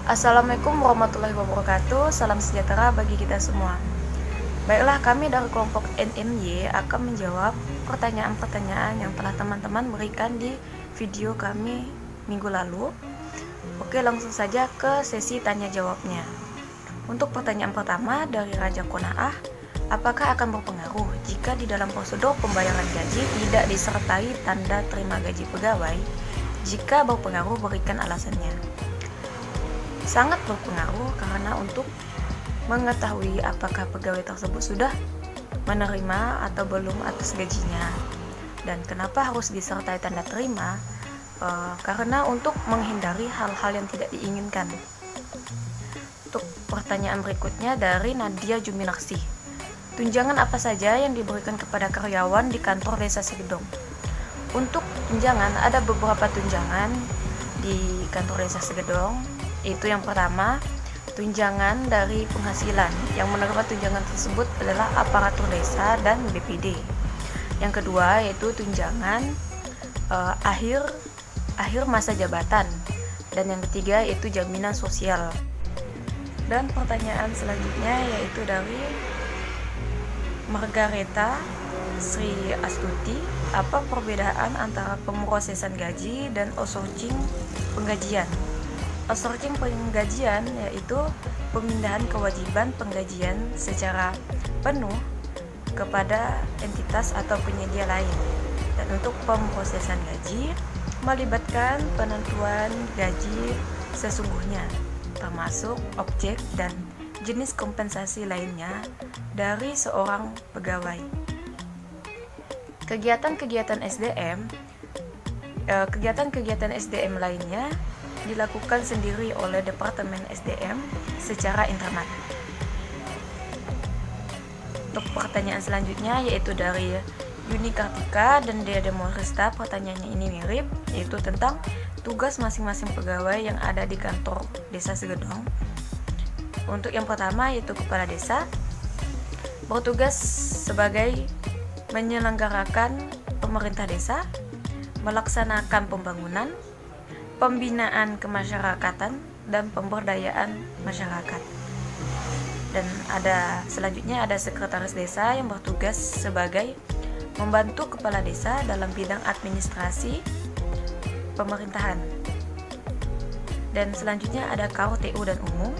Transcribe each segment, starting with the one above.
Assalamualaikum warahmatullahi wabarakatuh. Salam sejahtera bagi kita semua. Baiklah, kami dari kelompok NMY akan menjawab pertanyaan-pertanyaan yang telah teman-teman berikan di video kami minggu lalu. Oke, langsung saja ke sesi tanya jawabnya. Untuk pertanyaan pertama dari Raja Konaah, apakah akan berpengaruh jika di dalam prosedur pembayaran gaji tidak disertai tanda terima gaji pegawai? Jika berpengaruh, berikan alasannya. Sangat berpengaruh karena untuk mengetahui apakah pegawai tersebut sudah menerima atau belum atas gajinya, dan kenapa harus disertai tanda terima, karena untuk menghindari hal-hal yang tidak diinginkan. Untuk pertanyaan berikutnya dari Nadia Juminarsih, tunjangan apa saja yang diberikan kepada karyawan di kantor desa Segedong? Untuk tunjangan, ada beberapa tunjangan di kantor desa Segedong. Itu yang pertama, tunjangan dari penghasilan. Yang menerima tunjangan tersebut adalah aparatur desa dan BPD. Yang kedua yaitu tunjangan akhir masa jabatan. Dan yang ketiga yaitu jaminan sosial. Dan pertanyaan selanjutnya yaitu dari Margareta Sri Astuti, apa perbedaan antara pemrosesan gaji dan outsourcing penggajian? Outsourcing penggajian yaitu pemindahan kewajiban penggajian secara penuh kepada entitas atau penyedia lain. Dan untuk pemrosesan gaji melibatkan penentuan gaji sesungguhnya, termasuk objek dan jenis kompensasi lainnya dari seorang pegawai. Kegiatan-kegiatan SDM lainnya dilakukan sendiri oleh Departemen SDM secara internal. Untuk pertanyaan selanjutnya yaitu dari Yuni Kartika dan Dea Demorista, pertanyaannya ini mirip, yaitu tentang tugas masing-masing pegawai yang ada di kantor desa Segedong. Untuk yang pertama yaitu kepala desa bertugas sebagai menyelenggarakan pemerintah desa, melaksanakan pembangunan, pembinaan kemasyarakatan, dan pemberdayaan masyarakat. Dan selanjutnya ada sekretaris desa yang bertugas sebagai membantu kepala desa dalam bidang administrasi pemerintahan. Dan selanjutnya ada KUTU dan umum.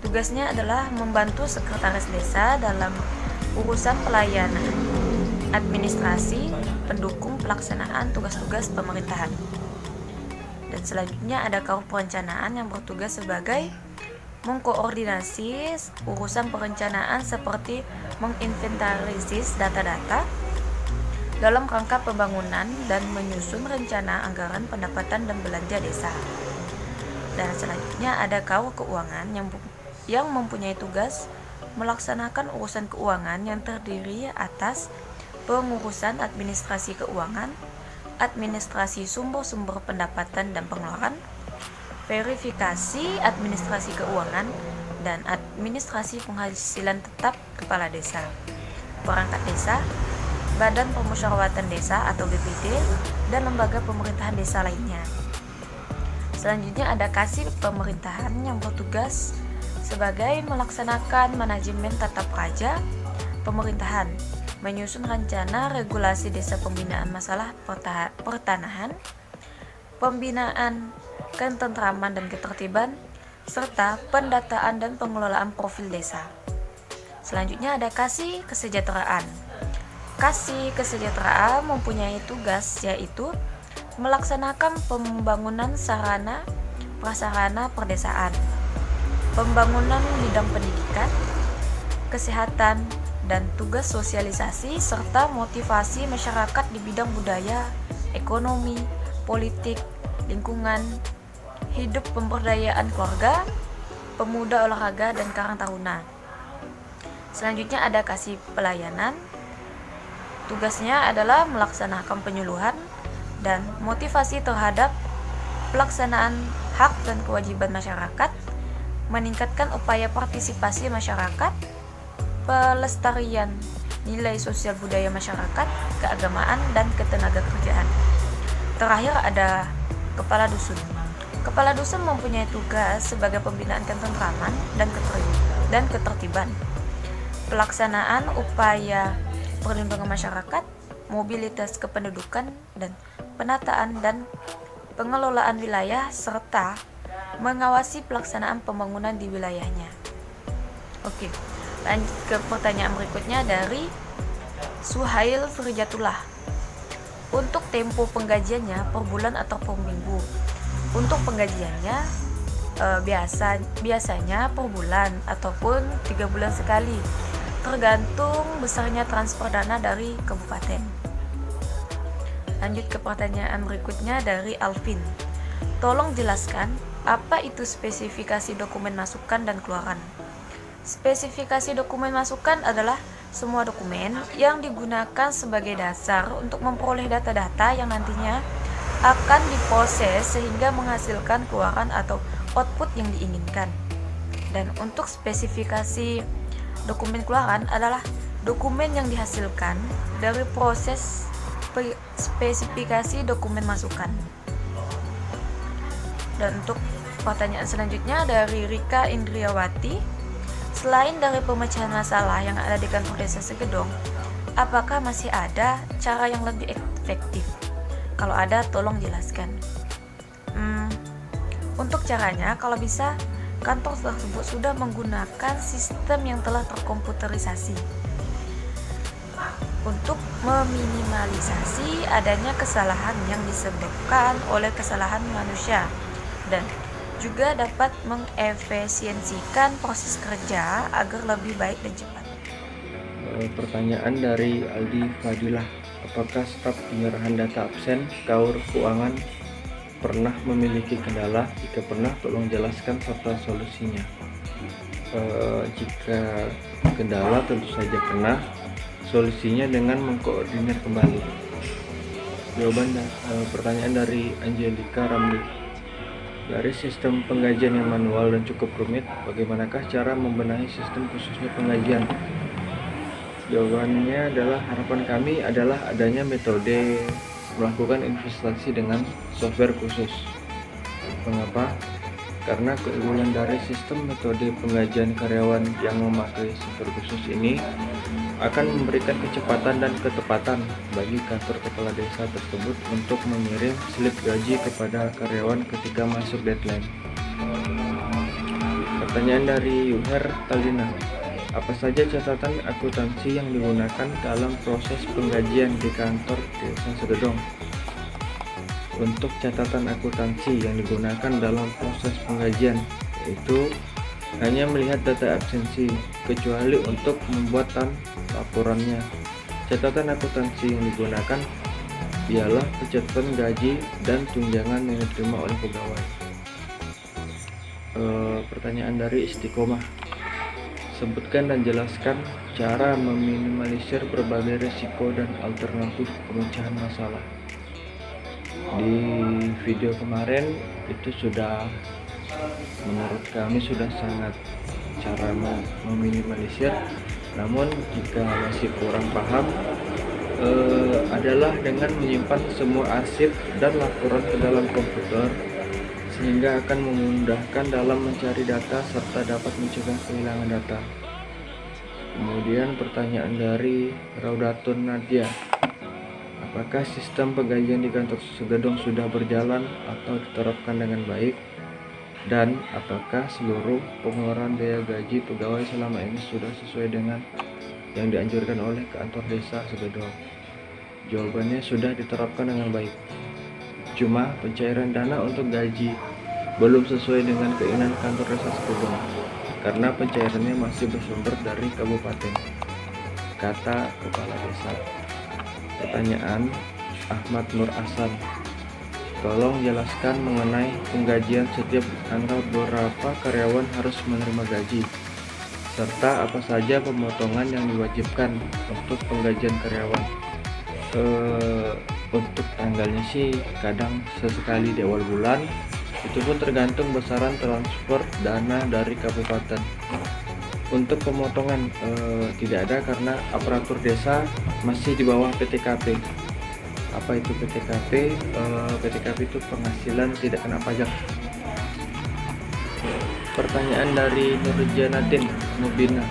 Tugasnya adalah membantu sekretaris desa dalam urusan pelayanan, administrasi, pendukung pelaksanaan tugas-tugas pemerintahan. Dan selanjutnya ada KAUP perencanaan yang bertugas sebagai mengkoordinasi urusan perencanaan seperti menginventarisir data-data dalam rangka pembangunan dan menyusun rencana anggaran pendapatan dan belanja desa. Dan selanjutnya ada KAUP keuangan yang mempunyai tugas melaksanakan urusan keuangan yang terdiri atas pengurusan administrasi keuangan, administrasi sumber-sumber pendapatan dan pengeluaran, verifikasi administrasi keuangan, dan administrasi penghasilan tetap kepala desa, perangkat desa, badan permusyawaratan desa atau BPD, dan lembaga pemerintahan desa lainnya. Selanjutnya ada Kasih Pemerintahan yang bertugas sebagai melaksanakan manajemen tata praja pemerintahan, menyusun rencana regulasi desa, pembinaan masalah pertanahan, pembinaan ketentraman dan ketertiban, serta pendataan dan pengelolaan profil desa. Selanjutnya ada Kasih Kesejahteraan. Kasih Kesejahteraan mempunyai tugas yaitu melaksanakan pembangunan sarana prasarana perdesaan, pembangunan bidang pendidikan, kesehatan, dan tugas sosialisasi serta motivasi masyarakat di bidang budaya, ekonomi, politik, lingkungan, hidup, pemberdayaan keluarga, pemuda, olahraga, dan karang taruna. Selanjutnya ada Kasih Pelayanan. Tugasnya adalah melaksanakan penyuluhan dan motivasi terhadap pelaksanaan hak dan kewajiban masyarakat, meningkatkan upaya partisipasi masyarakat, pelestarian nilai sosial budaya masyarakat, keagamaan, dan ketenaga kerjaan. Terakhir ada Kepala Dusun. Kepala dusun mempunyai tugas sebagai pembinaan ketentraman dan ketertiban, pelaksanaan upaya perlindungan masyarakat, mobilitas kependudukan, dan penataan dan pengelolaan wilayah, serta mengawasi pelaksanaan pembangunan di wilayahnya. Oke, lanjut ke pertanyaan berikutnya dari Suhail Firjatullah. Untuk tempo penggajiannya per bulan atau per minggu? Untuk penggajiannya biasanya per bulan ataupun 3 bulan sekali, tergantung besarnya transfer dana dari kabupaten. Lanjut ke pertanyaan berikutnya dari Alvin. Tolong jelaskan apa itu spesifikasi dokumen masukan dan keluaran. Spesifikasi dokumen masukan adalah semua dokumen yang digunakan sebagai dasar untuk memperoleh data-data yang nantinya akan diproses sehingga menghasilkan keluaran atau output yang diinginkan. Dan untuk spesifikasi dokumen keluaran adalah dokumen yang dihasilkan dari proses spesifikasi dokumen masukan. Dan untuk pertanyaan selanjutnya dari Rika Indriawati. Selain dari pemecahan masalah yang ada di kantor desa Segedong, apakah masih ada cara yang lebih efektif? Kalau ada, tolong jelaskan. Untuk caranya, kalau bisa, kantor tersebut sudah menggunakan sistem yang telah terkomputerisasi untuk meminimalisasi adanya kesalahan yang disebabkan oleh kesalahan manusia dan juga dapat mengefisiensikan proses kerja agar lebih baik dan cepat. Pertanyaan dari Aldi Fadilah. Apakah staf penyerahan data absen KAUR keuangan pernah memiliki kendala? Jika pernah, tolong jelaskan serta solusinya. Jika kendala, tentu saja pernah. Solusinya dengan mengkoordinir kembali. Jawaban pertanyaan dari Angelika Ramli. Dari sistem penggajian yang manual dan cukup rumit, bagaimanakah cara membenahi sistem khususnya penggajian? Jawabannya adalah harapan kami adalah adanya metode melakukan investasi dengan software khusus. Mengapa? Karena keunggulan dari sistem metode penggajian karyawan yang memakai software khusus ini akan memberikan kecepatan dan ketepatan bagi kantor kepala desa tersebut untuk mengirim slip gaji kepada karyawan ketika masuk deadline. Pertanyaan dari Yuher Talina. Apa saja catatan akuntansi yang digunakan dalam proses penggajian di kantor desa Segedong? Untuk catatan akuntansi yang digunakan dalam proses penggajian, yaitu hanya melihat data absensi, kecuali untuk pembuatan laporannya. Catatan akuntansi yang digunakan ialah pencatatan gaji dan tunjangan yang diterima oleh pegawai. Pertanyaan dari Istiqomah. Sebutkan dan jelaskan cara meminimalisir berbagai risiko dan alternatif pemecahan masalah. Di video kemarin itu sudah, menurut kami sudah sangat cara meminimalisir. Namun jika masih kurang paham, adalah dengan menyimpan semua arsip dan laporan ke dalam komputer, sehingga akan memudahkan dalam mencari data serta dapat mencegah kehilangan data. Kemudian pertanyaan dari Raudatun Nadia. Apakah sistem penggajian di kantor Segedong sudah berjalan atau diterapkan dengan baik? Dan apakah seluruh pengeluaran biaya gaji pegawai selama ini sudah sesuai dengan yang dianjurkan oleh kantor desa Segedong? Jawabannya sudah diterapkan dengan baik. Cuma pencairan dana untuk gaji belum sesuai dengan keinginan kantor desa Segedong karena pencairannya masih bersumber dari kabupaten, kata kepala desa. Pertanyaan Ahmad Nur Hasan. Tolong jelaskan mengenai penggajian setiap tanggal berapa karyawan harus menerima gaji, serta apa saja pemotongan yang diwajibkan untuk penggajian karyawan. Untuk tanggalnya sih kadang sesekali di awal bulan, itu pun tergantung besaran transfer dana dari kabupaten. Untuk pemotongan tidak ada karena aparatur desa masih di bawah PTKP. Apa itu PTKP? PTKP itu penghasilan tidak kena pajak. Pertanyaan dari Nurjanatin Mubina.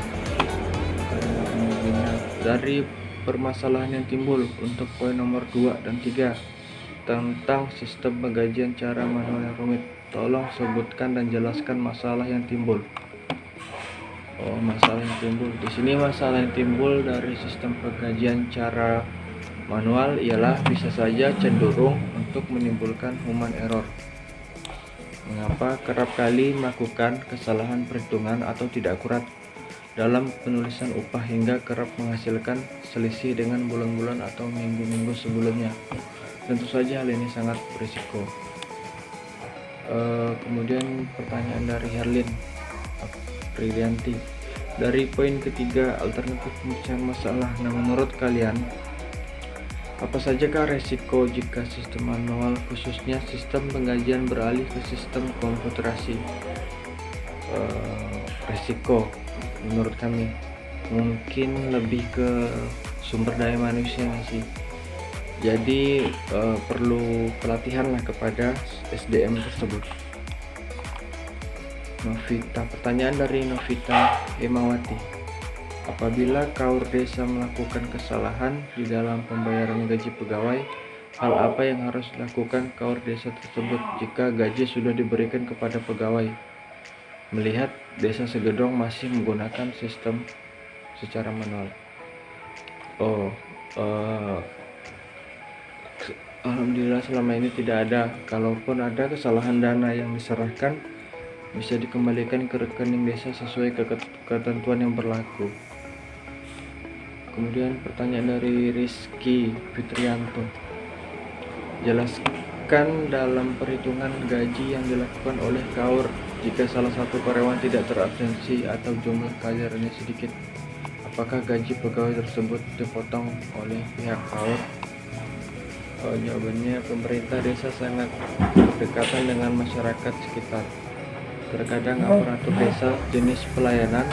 Dari permasalahan yang timbul untuk poin nomor 2 dan 3 tentang sistem penggajian cara manual yang rumit, tolong sebutkan dan jelaskan masalah yang timbul. Masalah yang timbul di sini, masalah yang timbul dari sistem penggajian cara manual ialah bisa saja cenderung untuk menimbulkan human error. Mengapa kerap kali melakukan kesalahan perhitungan atau tidak akurat dalam penulisan upah hingga kerap menghasilkan selisih dengan bulan-bulan atau minggu-minggu sebelumnya. Tentu saja hal ini sangat berisiko. Kemudian pertanyaan dari Herlin Aprilianti. Dari poin ketiga, alternatif pemecahan masalah. Nah, menurut kalian, apa sajakah resiko jika sistem manual, khususnya sistem penggajian, beralih ke sistem komputerasi? Resiko menurut kami mungkin lebih ke sumber daya manusia sih. Jadi perlu pelatihan lah kepada SDM tersebut. Novita, pertanyaan dari Novita Hemawati. Apabila KAUR desa melakukan kesalahan di dalam pembayaran gaji pegawai, hal apa yang harus dilakukan KAUR desa tersebut jika gaji sudah diberikan kepada pegawai? Melihat desa Segedong masih menggunakan sistem secara manual. Alhamdulillah selama ini tidak ada. Kalaupun ada kesalahan dana yang diserahkan, bisa dikembalikan ke rekening desa sesuai ketentuan yang berlaku. Kemudian pertanyaan dari Rizky Fitrianto. Jelaskan dalam perhitungan gaji yang dilakukan oleh KAUR jika salah satu karyawan tidak terabsensi atau jumlah karyawannya sedikit. Apakah gaji pegawai tersebut dipotong oleh pihak KAUR? Jawabannya, pemerintah desa sangat berdekatan dengan masyarakat sekitar. Terkadang aparatur desa jenis pelayanan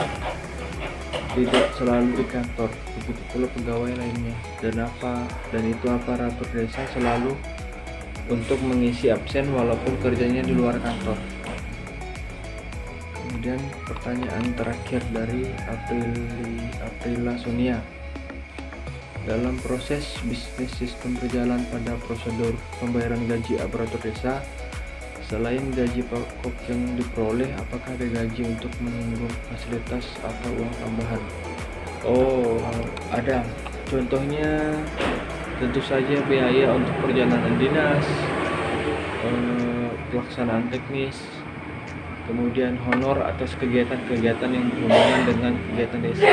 tidak selalu di kantor, begitu pula pegawai lainnya. Dan itu aparatur desa selalu untuk mengisi absen walaupun kerjanya di luar kantor. Kemudian pertanyaan terakhir dari Aprila Sonia. Dalam proses bisnis sistem berjalan pada prosedur pembayaran gaji aparatur desa, selain gaji pokok yang diperoleh, apakah ada gaji untuk menanggung fasilitas atau uang tambahan? Ada. Contohnya tentu saja biaya untuk perjalanan dinas, pelaksanaan teknis, kemudian honor atas kegiatan-kegiatan yang berhubungan dengan kegiatan desa.